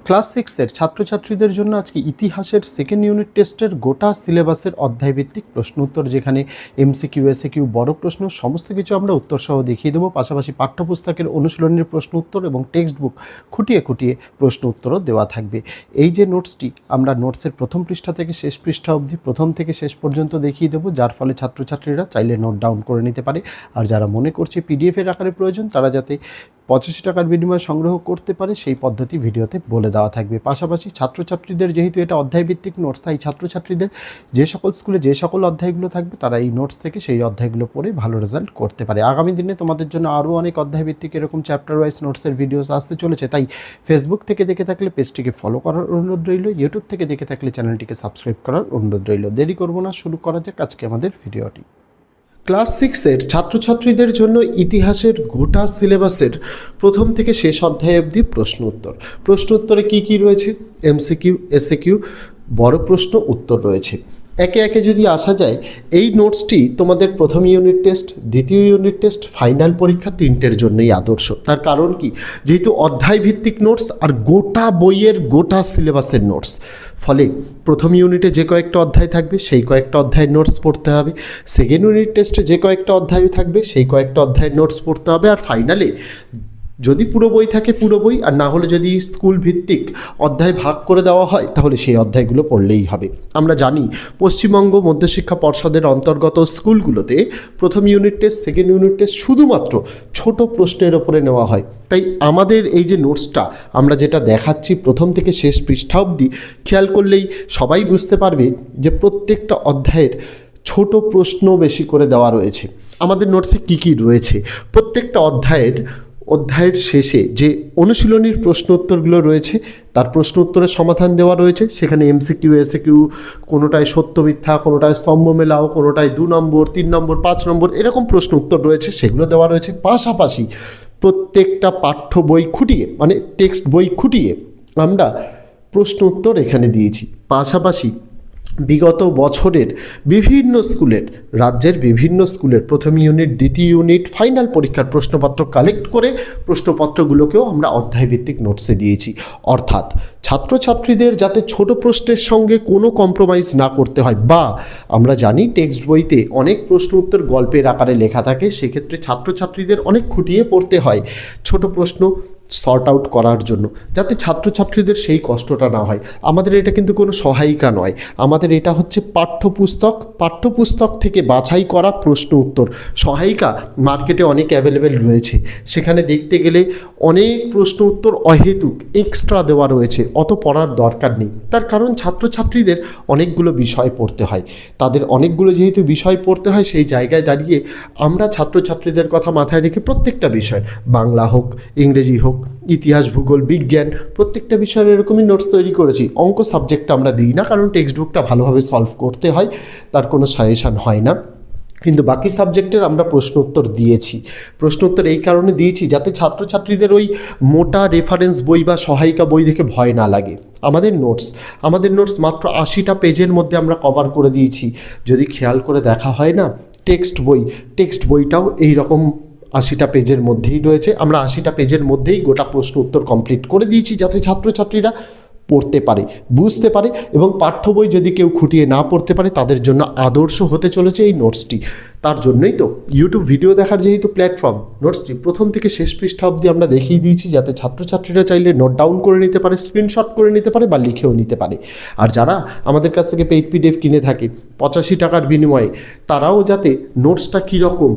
Class 6-এর ছাত্রছাত্রীদের জন্য আজকে ইতিহাসের সেকেন্ড ইউনিট টেস্টের গোটা সিলেবাসের অধ্যায়ভিত্তিক প্রশ্ন উত্তর, যেখানে এমসিকিউ এসএকিউ বড় প্রশ্ন সমস্ত কিছু আমরা উত্তরসহ দেখিয়ে দেবো। পাশাপাশি পাঠ্যপুস্তকের অনুশীলনের প্রশ্ন উত্তর এবং টেক্সট বুক খুঁটিয়ে খুঁটিয়ে প্রশ্ন উত্তরও দেওয়া থাকবে। এই যে নোটসটি আমরা নোটসের প্রথম পৃষ্ঠা থেকে শেষ পৃষ্ঠা অবধি প্রথম থেকে শেষ পর্যন্ত দেখিয়ে দেবো, যার ফলে ছাত্রছাত্রীরা চাইলে নোট ডাউন করে নিতে পারে। আর যারা মনে করছে পিডিএফের আকারে প্রয়োজন, তারা যাতে 85 টাকার বিনিময়ে সংগ্রহ করতে পারে সেই পদ্ধতি ভিডিওতে বলে দেওয়া থাকবে। পাশাপাশি ছাত্রছাত্রীদের যেহেতু এটা অধ্যায়ভিত্তিক নোটস, তাই ছাত্রছাত্রীদের যে সকল স্কুলে যে সকল অধ্যায়গুলো থাকবে তারা এই নোটস থেকে সেই অধ্যায়গুলো পড়ে ভালো রেজাল্ট করতে পারে। আগামী দিনে তোমাদের জন্য আরও অনেক অধ্যায়ভিত্তিক এরকম চ্যাপ্টার ওয়াইজ নোটসের ভিডিওস আসতে চলেছে, তাই ফেসবুক থেকে দেখে থাকলে পেজটিকে ফলো করার অনুরোধ রইল, ইউটিউব থেকে দেখে থাকলে চ্যানেলটিকে সাবস্ক্রাইব করার অনুরোধ রইল। দেরি করব না, শুরু করা যাক আজকে আমাদের ভিডিওটি। ক্লাস 6-এর ছাত্রছাত্রীদের জন্য ইতিহাসের গোটা সিলেবাসের প্রথম থেকে শেষ অধ্যায় অবধি প্রশ্ন উত্তরে কী কী রয়েছে? এমসিকিউ এসএকিউ বড় প্রশ্ন উত্তর রয়েছে। একে একে যদি আসা যায়, এই নোটসটি তোমাদের প্রথম ইউনিট টেস্ট, দ্বিতীয় ইউনিট টেস্ট, ফাইনাল পরীক্ষা তিনটের জন্যই আদর্শ। তার কারণ কি? যেহেতু অধ্যায়ভিত্তিক নোটস আর গোটা বইয়ের গোটা সিলেবাসের নোটস, ফলে প্রথম ইউনিটে যে কয়েকটা অধ্যায় থাকবে সেই কয়েকটা অধ্যায়ের নোটস পড়তে হবে, সেকেন্ড ইউনিট টেস্টে যে কয়েকটা অধ্যায় থাকবে সেই কয়েকটা অধ্যায়ের নোটস পড়তে হবে, আর ফাইনালে যদি পুরো বই থাকে পুরো বই, আর না হলে যদি স্কুল ভিত্তিক অধ্যায় ভাগ করে দেওয়া হয় তাহলে সেই অধ্যায়গুলো পড়লেই হবে। আমরা জানি পশ্চিমবঙ্গ মধ্যশিক্ষা পর্ষদের অন্তর্গত স্কুলগুলোতে প্রথম unit test, second unit test শুধুমাত্র ছোট প্রশ্নের ওপরে নেওয়া হয়। তাই আমাদের এই যে নোটসটা আমরা যেটা দেখাচ্ছি প্রথম থেকে শেষ পৃষ্ঠা অবধি, খেয়াল করলেই সবাই বুঝতে পারবে যে প্রত্যেকটা অধ্যায়ের ছোট প্রশ্ন বেশি করে দেওয়া রয়েছে। আমাদের নোটসে কী কী রয়েছে? প্রত্যেকটা অধ্যায়ের শেষে যে অনুশীলনীর প্রশ্ন উত্তরগুলো রয়েছে তার প্রশ্ন উত্তরের সমাধান দেওয়া রয়েছে। সেখানে এমসিকিউ এসএকিউ, কোনোটায় সত্য মিথ্যা, কোনোটায় স্তম্ভ মেলাও, কোনোটায় 2 নম্বর 3 নম্বর 5 নম্বর এরকম প্রশ্ন উত্তর রয়েছে, সেগুলো দেওয়া রয়েছে। পাশাপাশি প্রত্যেকটা পাঠ্য বই খুঁটিয়ে, মানে টেক্সট বই খুঁটিয়ে আমরা প্রশ্ন উত্তর এখানে দিয়েছি। পাশাপাশি বিগত বছরের বিভিন্ন স্কুলের, রাজ্যের বিভিন্ন স্কুলের প্রথম ইউনিট, দ্বিতীয় ইউনিট, ফাইনাল পরীক্ষার প্রশ্নপত্র কালেক্ট করে প্রশ্নপত্রগুলোকেও আমরা অধ্যায়ভিত্তিক নোটসে দিয়েছি। অর্থাৎ ছাত্রছাত্রীদের যাতে ছোট প্রশ্নের সঙ্গে কোনো কম্প্রোমাইজ না করতে হয়, বা আমরা জানি টেক্সট বইতে অনেক প্রশ্ন উত্তর গল্পের আকারে লেখা থাকে, সেক্ষেত্রে ছাত্রছাত্রীদের অনেক খুঁটিয়ে পড়তে হয় ছোট প্রশ্ন সর্ট আউট করার জন্য, যাতে ছাত্রছাত্রীদের সেই কষ্টটা না হয়। আমাদের এটা কিন্তু কোনো সহায়িকা নয়, আমাদের এটা হচ্ছে পাঠ্যপুস্তক থেকে বাছাই করা প্রশ্ন উত্তর। সহায়িকা মার্কেটে অনেক অ্যাভেলেবেল রয়েছে, সেখানে দেখতে গেলে অনেক প্রশ্ন উত্তর অহেতুক এক্সট্রা দেওয়া রয়েছে, অত পড়ার দরকার নেই। তার কারণ ছাত্রছাত্রীদের অনেকগুলো বিষয় পড়তে হয়, তাদের অনেকগুলো যেহেতু বিষয় পড়তে হয়, সেই জায়গায় দাঁড়িয়ে আমরা ছাত্রছাত্রীদের কথা মাথায় রেখে প্রত্যেকটা বিষয়, বাংলা হোক, ইংরেজি হোক, ইতিহাস, ভূগোল, বিজ্ঞান, প্রত্যেকটা বিষয়ের এরকমই নোটস তৈরি করেছি। অঙ্ক সাবজেক্টটা আমরা দিই না, কারণ টেক্সট বুকটা ভালোভাবে সলভ করতে হয়, তার কোনো সাজেশান হয় না। কিন্তু বাকি সাবজেক্টের আমরা প্রশ্ন উত্তর দিয়েছি। প্রশ্ন উত্তর এই কারণে দিয়েছি যাতে ছাত্রছাত্রীদের ওই মোটা রেফারেন্স বই বা সহায়িকা বই দেখে ভয় না লাগে। আমাদের নোটস মাত্র 80টা পেজের মধ্যে আমরা কভার করে দিয়েছি। যদি খেয়াল করে দেখা হয় না, টেক্সট বইটাও এই রকম 80টা পেজের মধ্যেই রয়েছে। আমরা 80টা পেজের মধ্যেই গোটা প্রশ্ন উত্তর কমপ্লিট করে দিয়েছি, যাতে ছাত্রছাত্রীরা পড়তে পারে, বুঝতে পারে, এবং পাঠ্য বই যদি কেউ খুঁটিয়ে না পড়তে পারে তাদের জন্য আদর্শ হতে চলেছে এই নোটসটি। তার জন্যই তো ইউটিউব ভিডিও দেখার যেহেতু প্ল্যাটফর্ম, নোটসটি প্রথম থেকে শেষ পৃষ্ঠা অবধি আমরা দেখিয়ে দিয়েছি, যাতে ছাত্রছাত্রীরা চাইলে নোট ডাউন করে নিতে পারে, স্ক্রিনশট করে নিতে পারে বা লিখেও নিতে পারে। আর যারা আমাদের কাছ থেকে পেইড পিডিএফ কিনে থাকে 85 টাকার বিনিময়ে, তারাও যাতে নোটসটা কীরকম,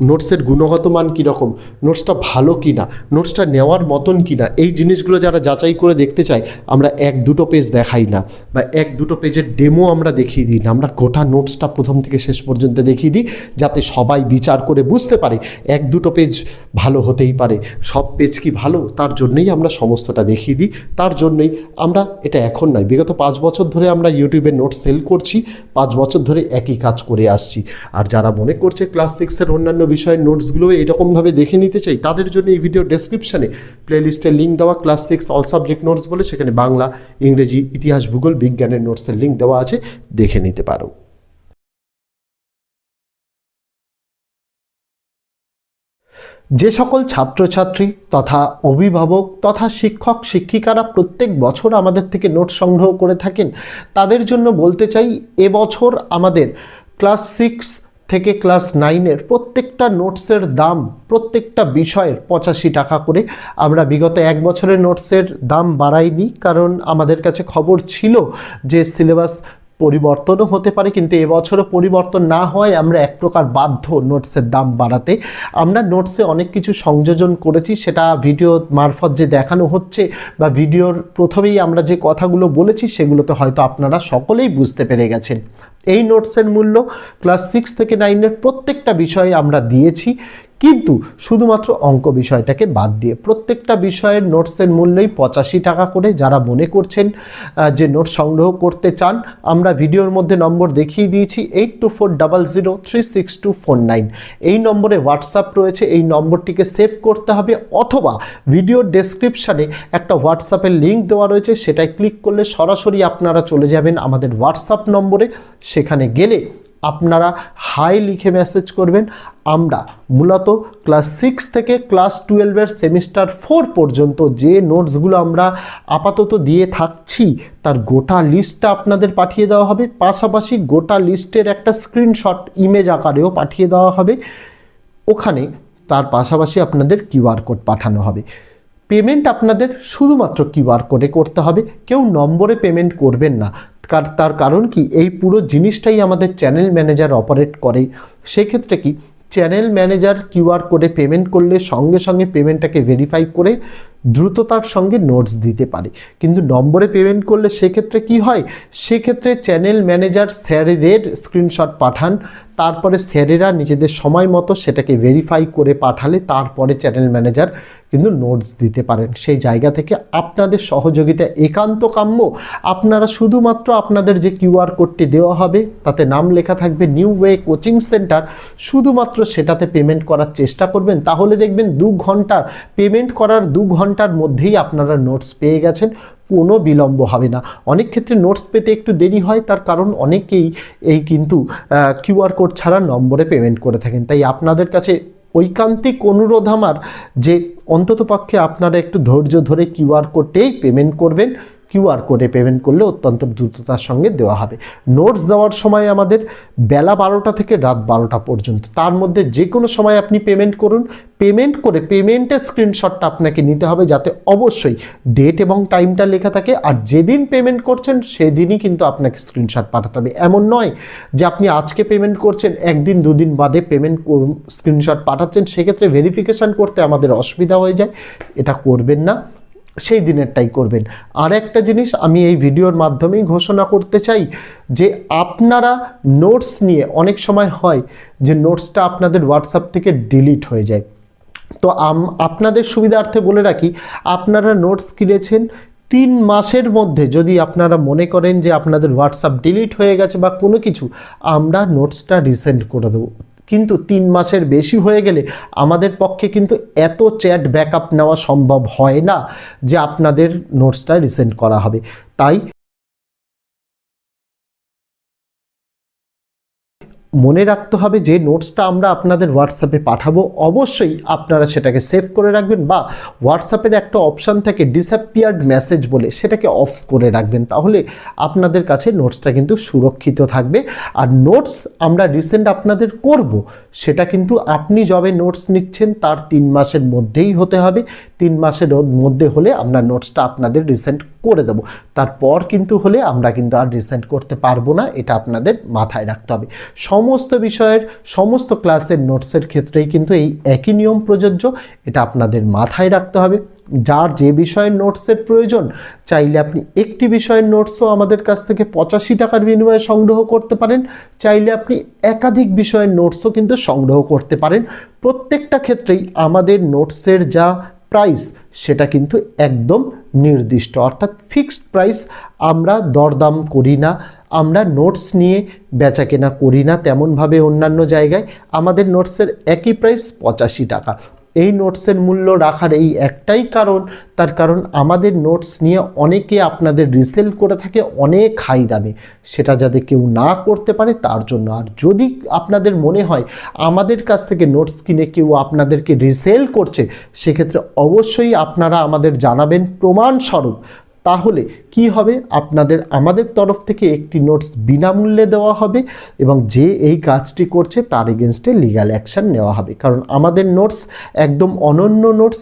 নোটসের গুণগত মান কীরকম, নোটসটা ভালো কি না, নোটসটা নেওয়ার মতন কি না, এই জিনিসগুলো যারা যাচাই করে দেখতে চায়, আমরা 1-2 পেজ দেখাই না, বা 1-2 পেজের ডেমো আমরা দেখিয়ে দিই না, আমরা গোটা নোটসটা প্রথম থেকে শেষ পর্যন্ত দেখিয়ে দিই, যাতে সবাই বিচার করে বুঝতে পারে 1-2 পেজ ভালো হতেই পারে, সব পেজ কি ভালো, তার জন্যই আমরা সমস্তটা দেখিয়ে দিই। তার জন্যই আমরা এটা এখন নয়, বিগত 5 বছর ধরে আমরা ইউটিউবে নোটস সেল করছি, 5 বছর ধরে একই কাজ করে আসছি। আর যারা মনে করছে ক্লাস 6-এর অন্যান্য বিষয়ের নোটসগুলো এরকমভাবে দেখে নিতে চাই, তাদের জন্য এই ভিডিও ডেসক্রিপশানে প্লেলিস্টের লিঙ্ক দেওয়া, ক্লাস 6 অল সাবজেক্ট নোটস বলে, সেখানে বাংলা, ইংরেজি, ইতিহাস, ভূগোল, বিজ্ঞানের নোটসের লিঙ্ক দেওয়া আছে, দেখে নিতে পারো। যে সকল ছাত্রছাত্রী তথা অভিভাবক তথা শিক্ষক শিক্ষিকারা প্রত্যেক বছর আমাদের থেকে নোট সংগ্রহ করে থাকেন, তাদের জন্য বলতে চাই এবছর আমাদের ক্লাস 6 থেকে ক্লাস 9-এর প্রত্যেকটা নোটসের দাম প্রত্যেকটা বিষয়ের 85 টাকা করে। আমরা বিগত এক বছরের নোটসের দাম বাড়াইনি, কারণ আমাদের কাছে খবর ছিল যে সিলেবাস পরিবর্তনও হতে পারে, কিন্তু এবছরও পরিবর্তন না হয় আমরা এক প্রকার বাধ্য নোটসের দাম বাড়াতে। আমরা নোটসে অনেক কিছু সংযোজন করেছি, সেটা ভিডিও মারফত যে দেখানো হচ্ছে বা ভিডিওর প্রথমেই আমরা যে কথাগুলো বলেছি সেগুলোতে হয়তো আপনারা সকলেই বুঝতে পেরে গেছেন। এই নোটসের মূল্য ক্লাস 6 থেকে 9-এর প্রত্যেকটা বিষয়ে আমরা দিয়েছি, কিন্তু শুধুমাত্র অঙ্ক বিষয়টাকে বাদ দিয়ে প্রত্যেকটা বিষয়ের নোটসের মূল্যই 85 টাকা করে। যারা মনে করছেন যে নোট সংগ্রহ করতে চান, আমরা ভিডিওর মধ্যে নম্বর দেখিয়ে দিয়েছি 8240036249। এই নম্বরে হোয়াটসঅ্যাপ রয়েছে, এই নম্বরটিকে সেভ করতে হবে, অথবা ভিডিওর ডেসক্রিপশানে একটা হোয়াটসঅ্যাপের লিঙ্ক দেওয়া রয়েছে, সেটাই ক্লিক করলে সরাসরি আপনারা চলে যাবেন আমাদের হোয়াটসঅ্যাপ নম্বরে। সেখানে গেলে আপনারা হাই লিখে মেসেজ করবেন। আমরা মূলত ক্লাস 6 থেকে ক্লাস 12-এর সেমিস্টার 4 পর্যন্ত যে নোটসগুলো আমরা আপাতত দিয়ে থাকছি তার গোটা লিস্টটা আপনাদের পাঠিয়ে দেওয়া হবে, পাশাপাশি গোটা লিস্টের একটা স্ক্রিনশট ইমেজ আকারেও পাঠিয়ে দেওয়া হবে। ওখানে তার পাশাপাশি আপনাদের কিউআর কোড পাঠানো হবে। পেমেন্ট আপনাদের শুধুমাত্র কিউআর কোডে করতে হবে, কেউ নম্বরে পেমেন্ট করবেন না। তার কারণ কি, এই পুরো জিনিসটাই আমাদের চ্যানেল ম্যানেজার অপারেট করে। সেক্ষেত্রে কি, চ্যানেল ম্যানেজার কিউআর কোডে পেমেন্ট করলে সঙ্গে সঙ্গে পেমেন্টটাকে ভেরিফাই করে দ্রুততার সঙ্গে নোটস দিতে পারে। কিন্তু নম্বরে পেমেন্ট করলে সেক্ষেত্রে কি হয়, সেক্ষেত্রে চ্যানেল ম্যানেজার স্যারেদের স্ক্রিনশট পাঠান, তারপরে স্যারেরা নিজেদের সময় মতো সেটাকে ভেরিফাই করে পাঠালে তারপরে চ্যানেল ম্যানেজার কিন্তু নোটস দিতে পারেন। সেই জায়গা থেকে আপনাদের সহযোগিতা একান্ত কাম্য। আপনারা শুধুমাত্র আপনাদের যে কিউআর কোডটি দেওয়া হবে তাতে নাম লেখা থাকবে নিউ ওয়ে কোচিং সেন্টার, শুধুমাত্র সেটাতে পেমেন্ট করার চেষ্টা করবেন। তাহলে দেখবেন 2 ঘন্টার পেমেন্ট করার 2 ঘন্টার মধ্যেই আপনারা নোটস পেয়ে গেছেন, কোনো বিলম্ব হবে না। অনেক ক্ষেত্রে নোটস পেতে একটু দেরি হয়, তার কারণ অনেকেই এই কিন্তু কিউআর কোড ছাড়া নম্বরে পেমেন্ট করে থাকেন। তাই আপনাদের কাছে ঐকান্তিক অনুরোধ আমার যে অন্ততপক্ষে আপনারা একটু ধৈর্য ধরে কিউআর কোডেই পেমেন্ট করবেন। কিউআর কোডে পেমেন্ট করলে অত্যন্ত দ্রুততার সঙ্গে দেওয়া হবে। নোটস দেওয়ার সময় আমাদের বেলা 12টা থেকে রাত 12টা পর্যন্ত, তার মধ্যে যে কোনো সময় আপনি পেমেন্ট করুন। পেমেন্ট করে পেমেন্টের স্ক্রিনশটটা আপনাকে নিতে হবে, যাতে অবশ্যই ডেট এবং টাইমটা লেখা থাকে। আর যেদিন পেমেন্ট করছেন সেদিনই কিন্তু আপনাকে স্ক্রিনশট পাঠাতে হবে। এমন নয় যে আপনি আজকে পেমেন্ট করছেন, একদিন 2 দিন বাদে পেমেন্ট স্ক্রিনশট পাঠাচ্ছেন, সেক্ষেত্রে ভেরিফিকেশান করতে আমাদের অসুবিধা হয়ে যায়। এটা করবেন না, সেই দিনেরটাই করবেন। আর একটা জিনিস আমি এই ভিডিওর মাধ্যমেই ঘোষণা করতে চাই যে আপনারা নোটস নিয়ে অনেক সময় হয় যে নোটসটা আপনাদের হোয়াটসঅ্যাপ থেকে ডিলিট হয়ে যায়। তো আপনাদের সুবিধার্থে বলে রাখি, আপনারা নোটস কিনেছেন 3 মাসের মধ্যে যদি আপনারা মনে করেন যে আপনাদের হোয়াটসঅ্যাপ ডিলিট হয়ে গেছে বা কোনো কিছু, আমরা নোটসটা রিসেন্ড করে দেবো। কিন্তু 3 মাসের বেশি হয়ে গেলে আমাদের পক্ষে কিন্তু এত চ্যাট ব্যাকআপ নেওয়া সম্ভব হয় না যে আপনাদের নোটসটা রিসেন্ড করা হবে। তাই মনে রাখতে হবে যে নোটসটা আমরা আপনাদের হোয়াটসঅ্যাপে পাঠাবো, অবশ্যই আপনারা সেটাকে সেভ করে রাখবেন, বা হোয়াটসঅ্যাপের একটা অপশান থাকে ডিসঅ্যাপিয়ার্ড মেসেজ বলে, সেটাকে অফ করে রাখবেন। তাহলে আপনাদের কাছে নোটসটা কিন্তু সুরক্ষিত থাকবে। আর নোটস আমরা রিসেন্ট আপনাদের করব, সেটা কিন্তু আপনি যবে নোটস নিচ্ছেন তার 3 মাসের মধ্যেই হতে হবে। 3 মাসের মধ্যে হলে আমরা নোটসটা আপনাদের রিসেন্ট করে দেব, তারপর কিন্তু হলে আমরা কিন্তু আর রিসেন্ট করতে পারবো না। এটা আপনাদের মাথায় রাখতে হবে। সমস্ত বিষয়ের সমস্ত ক্লাসের নোটসের ক্ষেত্রেই কিন্তু এই একই নিয়ম প্রযোজ্য, এটা আপনাদের মাথায় রাখতে হবে। যার যে বিষয়ের নোটসের প্রয়োজন, চাইলে আপনি একটি বিষয়ের নোটসও আমাদের কাছ থেকে 85 টাকার বিনিময়ে সংগ্রহ করতে পারেন, চাইলে আপনি একাধিক বিষয়ের নোটসও কিন্তু সংগ্রহ করতে পারেন। প্রত্যেকটা ক্ষেত্রেই আমাদের নোটসের যা প্রাইস সেটা কিন্তু একদম নির্দিষ্ট, অর্থাৎ ফিক্সড প্রাইস। আমরা দরদাম করি না, আমরা নোটস নিয়ে বেচা কেনা করি না তেমনভাবে অন্যান্য জায়গায়। আমাদের নোটসের একই প্রাইস 85 টাকা। এই নোটসের মূল্য রাখার এই একটাই কারণ, তার কারণ আমাদের নোটস নিয়ে অনেকে আপনাদের রিসেল করে থাকে অনেক হাই দামে, সেটা যাতে কেউ না করতে পারে তার জন্য। আর যদি আপনাদের মনে হয় আমাদের কাছ থেকে নোটস কিনে কেউ আপনাদেরকে রিসেল করছে, সেক্ষেত্রে অবশ্যই আপনারা আমাদের জানাবেন প্রমাণস্বরূপ। তাহলে কি হবে, আপনাদের আমাদের তরফ থেকে একটি নোটস বিনামূল্যে দেওয়া হবে এবং যে এই কাজটি করছে তার এগেনস্টে লিগ্যাল অ্যাকশান নেওয়া হবে। কারণ আমাদের নোটস একদম অনন্য নোটস,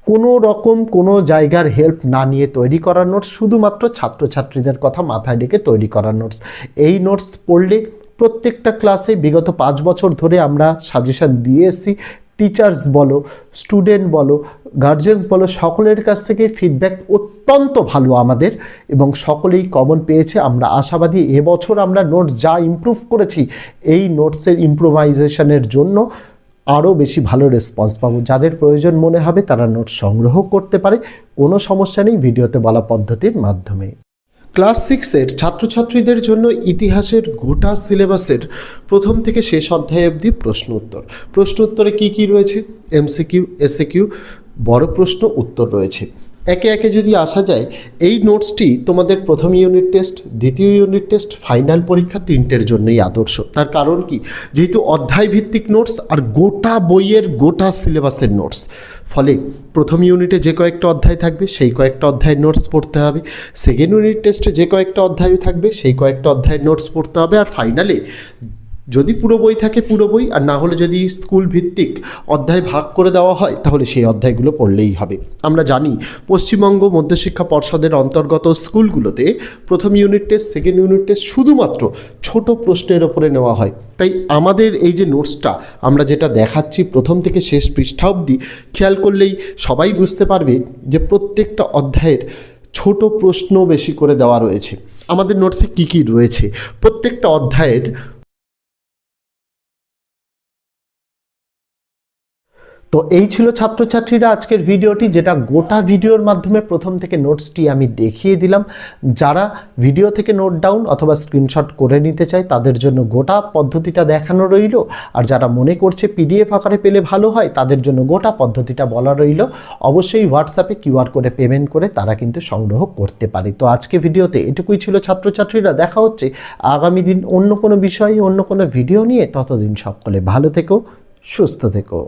কোনো রকম কোনো জায়গার হেল্প না নিয়ে তৈরি করা নোটস, শুধুমাত্র ছাত্রছাত্রীদের কথা মাথায় রেখে তৈরি করা নোটস। এই নোটস পড়লে প্রত্যেকটা ক্লাসে বিগত 5 বছর ধরে আমরা সাজেশান দিয়ে এসেছি। টিচার্স বলো, স্টুডেন্ট বলো, গার্জেন্স বলো, সকলের কাছ থেকে ফিডব্যাক অত্যন্ত ভালো আমাদের এবং সকলেই কমন পেয়েছে। আমরা আশাবাদী এবছর আমরা নোটস যা ইমপ্রুভ করেছি, এই নোটসের ইমপ্রোভাইজেশনের জন্য আরও বেশি ভালো রেসপন্স পাবো। যাদের প্রয়োজন মনে হবে তারা নোটস সংগ্রহ করতে পারে, কোনো সমস্যা নেই ভিডিওতে বলা পদ্ধতির মাধ্যমে। ক্লাস 6-এর ছাত্রছাত্রীদের জন্য ইতিহাসের গোটা সিলেবাসের প্রথম থেকে শেষ অধ্যায় অবধি প্রশ্ন উত্তর। প্রশ্ন উত্তরে কী কী রয়েছে? এমসিকিউ, এসএকিউ, বড় প্রশ্ন উত্তর রয়েছে। একে একে যদি আসা যায়, এই নোটসটি তোমাদের প্রথম ইউনিট টেস্ট, দ্বিতীয় ইউনিট টেস্ট, ফাইনাল পরীক্ষা তিনটের জন্যই আদর্শ। তার কারণ কি, যেহেতু অধ্যায় ভিত্তিক নোটস আর গোটা বইয়ের গোটা সিলেবাসের নোটস, ফলে প্রথম ইউনিটে যে কয়েকটা অধ্যায় থাকবে সেই কয়েকটা অধ্যায়ের নোটস পড়তে হবে, সেকেন্ড ইউনিট টেস্টে যে কয়েকটা অধ্যায় থাকবে সেই কয়েকটা অধ্যায়ের নোটস পড়তে হবে, আর ফাইনালে যদি পুরো বই থাকে পুরো বই, আর না হলে যদি স্কুল ভিত্তিক অধ্যায় ভাগ করে দেওয়া হয় তাহলে সেই অধ্যায়গুলো পড়লেই হবে। আমরা জানি পশ্চিমবঙ্গ মধ্যশিক্ষা পর্ষদের অন্তর্গত স্কুলগুলোতে প্রথম unit test, second unit test শুধুমাত্র ছোট প্রশ্নের ওপরে নেওয়া হয়। তাই আমাদের এই যে নোটসটা আমরা যেটা দেখাচ্ছি প্রথম থেকে শেষ পৃষ্ঠা অবধি, খেয়াল করলেই সবাই বুঝতে পারবে যে প্রত্যেকটা অধ্যায়ের ছোট প্রশ্ন বেশি করে দেওয়া রয়েছে। আমাদের নোটসে কী কী রয়েছে, প্রত্যেকটা অধ্যায়ের। তো এই ছিল ছাত্রছাত্রীরা আজকের ভিডিওটি, যেটা গোটা ভিডিওর মাধ্যমে প্রথম থেকে নোটসটি আমি দেখিয়ে দিলাম। যারা ভিডিও থেকে নোট ডাউন অথবা স্ক্রিনশট করে নিতে চায় তাদের জন্য গোটা পদ্ধতিটা দেখানো রইল, আর যারা মনে করছে পিডিএফ আকারে পেলে ভালো হয় তাদের জন্য গোটা পদ্ধতিটা বলা রইল। অবশ্যই হোয়াটসঅ্যাপে কিউআর কোডে পেমেন্ট করে তারা কিন্তু সংগ্রহ করতে পারে। তো আজকে ভিডিওতে এটুকুই ছিল ছাত্রছাত্রীরা, দেখা হচ্ছে আগামী দিন অন্য কোনো বিষয়ে অন্য কোনো ভিডিও নিয়ে। ততদিন সকলে ভালো থেকো, সুস্থ থেকো।